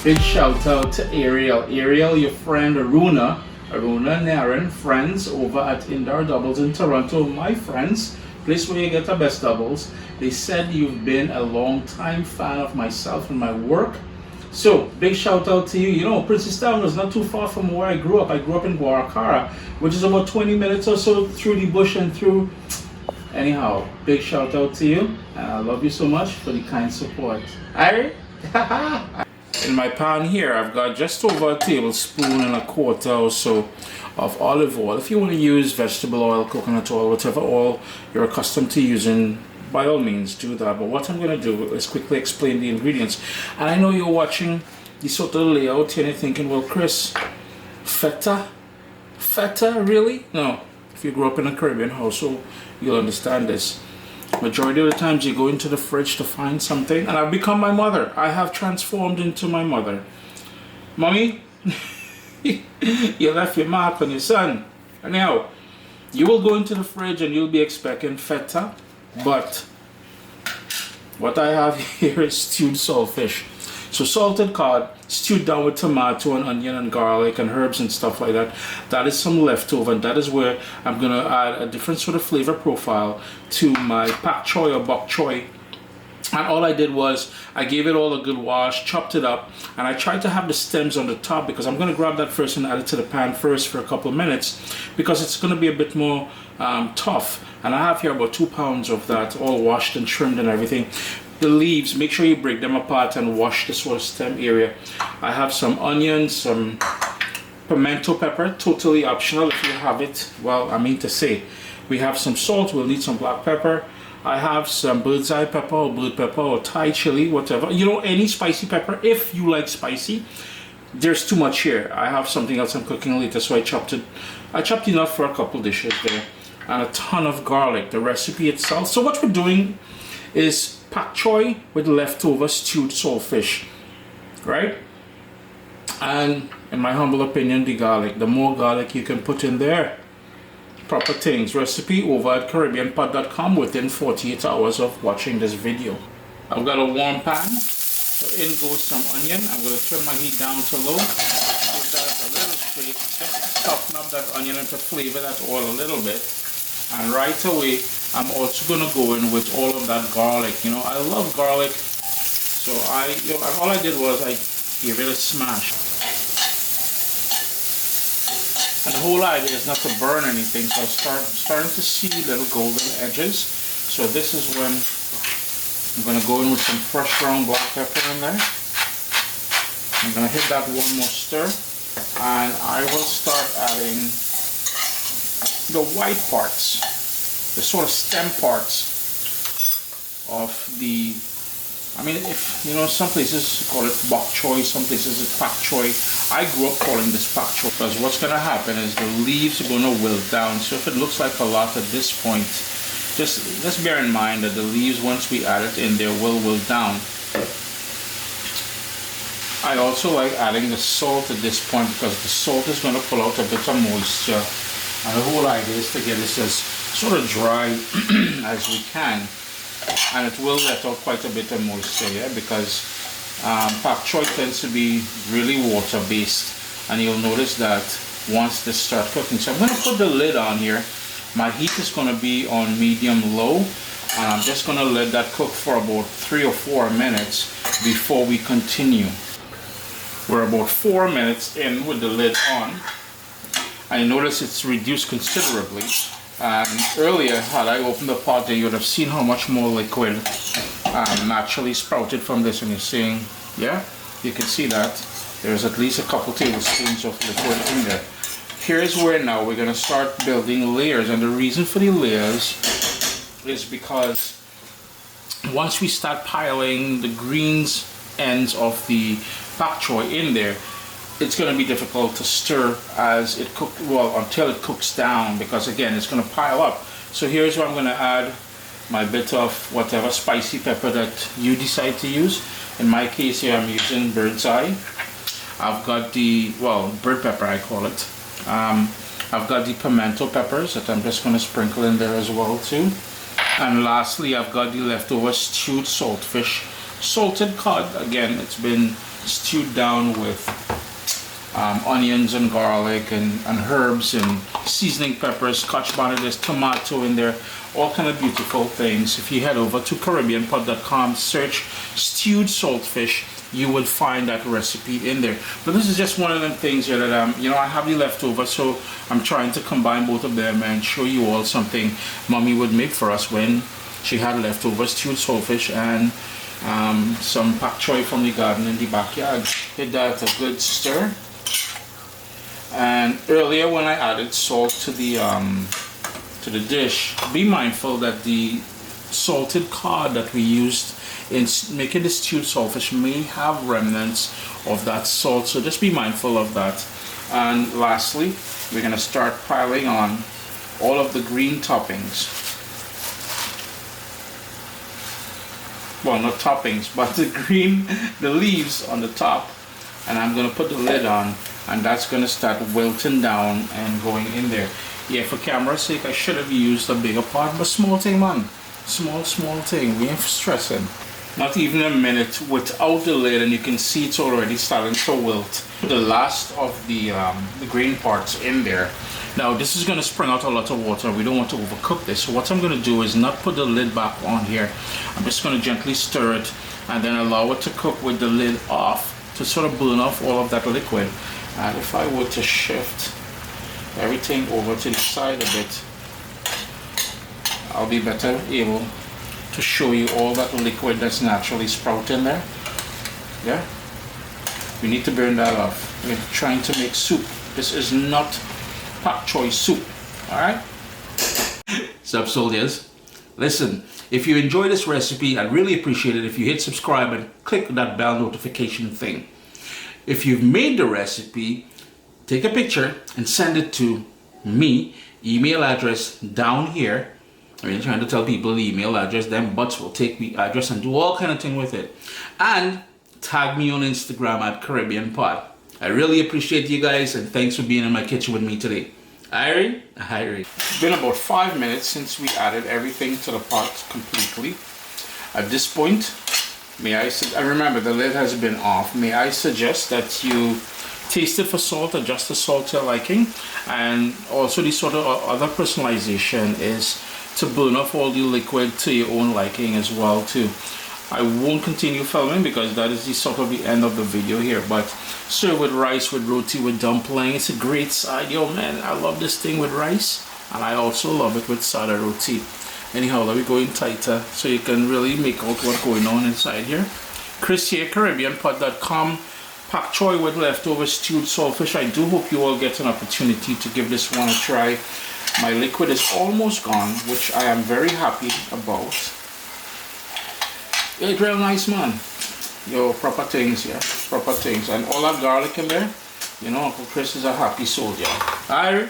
Big shout out to Ariel. Ariel, your friend Aruna and Aaron, friends over at Indoor Doubles in Toronto. My friends, place where you get the best doubles. They said you've been a long time fan of myself and my work. So, big shout out to you. You know, Princestown was not too far from where I grew up. I grew up in Guaracara, which is about 20 minutes or so through the bush and through. Anyhow, big shout out to you. I love you so much for the kind support. Alright? In my pan here, I've got just over a tablespoon and a quarter or so of olive oil. If you want to use vegetable oil, coconut oil, whatever oil you're accustomed to using, by all means do that. But what I'm going to do is quickly explain the ingredients. And I know you're watching the sort of layout here and you're thinking, well, Chris, feta? Feta, really? No. If you grew up in a Caribbean household, you'll understand this. Majority of the times you go into the fridge to find something, and I've become my mother. I have transformed into my mother. Mommy, you left your mark on your son. Anyhow, you will go into the fridge and you'll be expecting feta, but what I have here is stewed saltfish. So salted cod, stewed down with tomato and onion and garlic and herbs and stuff like that. That is some leftover, and that is where I'm going to add a different sort of flavor profile to my pak choy or bok choy. And all I did was I gave it all a good wash, chopped it up, and I tried to have the stems on the top because I'm going to grab that first and add it to the pan first for a couple of minutes because it's going to be a bit more tough. And I have here about 2 pounds of that, all washed and trimmed and everything. The leaves, make sure you break them apart and wash the sort of stem area. I have some onions, some pimento pepper, totally optional if you have it. Well, I mean to say, we have some salt, we'll need some black pepper. I have some bird's eye pepper or blue pepper or Thai chili, whatever. You know, any spicy pepper, if you like spicy. There's too much here. I have something else I'm cooking later, so I chopped enough for a couple dishes there. And a ton of garlic, the recipe itself. So what we're doing is pak choy with leftover stewed saltfish, right? And in my humble opinion, the garlic. The more garlic you can put in there, proper things. Recipe over at CaribbeanPot.com within 48 hours of watching this video. I've got a warm pan, so in goes some onion. I'm going to turn my heat down to low. Give that a little shake, just to soften up that onion and to flavor that oil a little bit. And right away, I'm also going to go in with all of that garlic. You know, I love garlic, so all I did was I gave it a smash. And the whole idea is not to burn anything, so I'm starting to see little golden edges. So this is when I'm going to go in with some fresh ground black pepper in there. I'm going to hit that one more stir, and I will start adding the white parts, the sort of stem parts of the, I mean, if you know, some places call it bok choy, some places it's pak choy. I grew up calling this pak choy because what's going to happen is the leaves are going to wilt down. So if it looks like a lot at this point, just bear in mind that the leaves, once we add it in there, will wilt down. I also like adding the salt at this point because the salt is going to pull out a bit of moisture. And the whole idea is to get this as sort of dry as we can, and it will let out quite a bit of moisture, yeah, because pak choy tends to be really water based, and you'll notice that once this starts cooking. So I'm going to put the lid on here. My heat is going to be on medium low, and I'm just going to let that cook for about 3 or 4 minutes before we continue. We're about 4 minutes in with the lid on. I notice it's reduced considerably, and earlier had I opened the pot there, you would have seen how much more liquid naturally sprouted from this, and you're seeing, yeah, you can see that there's at least a couple tablespoons of liquid in there. Here's where now we're going to start building layers, and the reason for the layers is because once we start piling the greens ends of the pak choy in there, it's going to be difficult to stir as it cooks, well, until it cooks down, because again it's going to pile up. So here's where I'm going to add my bit of whatever spicy pepper that you decide to use. In my case here I'm using bird's eye. I've got the, well, bird pepper I call it. I've got the pimento peppers that I'm just going to sprinkle in there as well too. And lastly, I've got the leftover stewed saltfish, salted cod. Again, it's been stewed down with onions and garlic and herbs and seasoning peppers, scotch bonnet, there's tomato in there, all kind of beautiful things. If you head over to CaribbeanPot.com, search stewed saltfish, you will find that recipe in there. But this is just one of them things here that you know, I have the leftovers, so I'm trying to combine both of them and show you all something mommy would make for us when she had leftovers, stewed saltfish and some pak choy from the garden in the backyard. Give that a good stir. And earlier when I added salt to the dish, be mindful that the salted cod that we used in making the stewed saltfish may have remnants of that salt, so just be mindful of that. And lastly, we're going to start piling on all of the green toppings. Well, not toppings, but the leaves on the top. And I'm going to put the lid on, and that's going to start wilting down and going in there. Yeah, for camera's sake, I should have used a bigger pot, but small thing, man. Small thing. We ain't stressing. Not even a minute without the lid, and you can see it's already starting to wilt. The last of the green parts in there. Now, this is going to spring out a lot of water. We don't want to overcook this. So what I'm going to do is not put the lid back on here. I'm just going to gently stir it and then allow it to cook with the lid off, to sort of burn off all of that liquid. And if I were to shift everything over to the side a bit, I'll be better able to show you all that liquid that's naturally sprouting there. Yeah, we need to burn that off. We're trying to make soup. This is not pak choy soup. Alright? Sup, soldiers? Listen, if you enjoy this recipe, I'd really appreciate it if you hit subscribe and click that bell notification thing. If you've made the recipe, take a picture and send it to me. Email address down here. I mean, trying to tell people the email address, them butts will take the address and do all kind of thing with it. And tag me on Instagram at Caribbean Pot. I really appreciate you guys, and thanks for being in my kitchen with me today. Irie? It's been about 5 minutes since we added everything to the pot completely. At this point, I remember the lid has been off. May I suggest that you taste it for salt, adjust the salt to your liking, and also the sort of other personalization is to burn off all the liquid to your own liking as well too. I won't continue filming because that is the sort of the end of the video here, but serve with rice, with roti, with dumpling. It's a great side. Yo man, I love this thing with rice, and I also love it with sada roti. Anyhow, let me go in tighter so you can really make out what's going on inside here. Chris here, CaribbeanPot.com. Pak choy with leftover stewed saltfish. I do hope you all get an opportunity to give this one a try. My liquid is almost gone, which I am very happy about. It's real nice, man. Yo, proper things, yeah. Proper things. And all that garlic in there, you know, Uncle Chris is a happy soldier. Irie?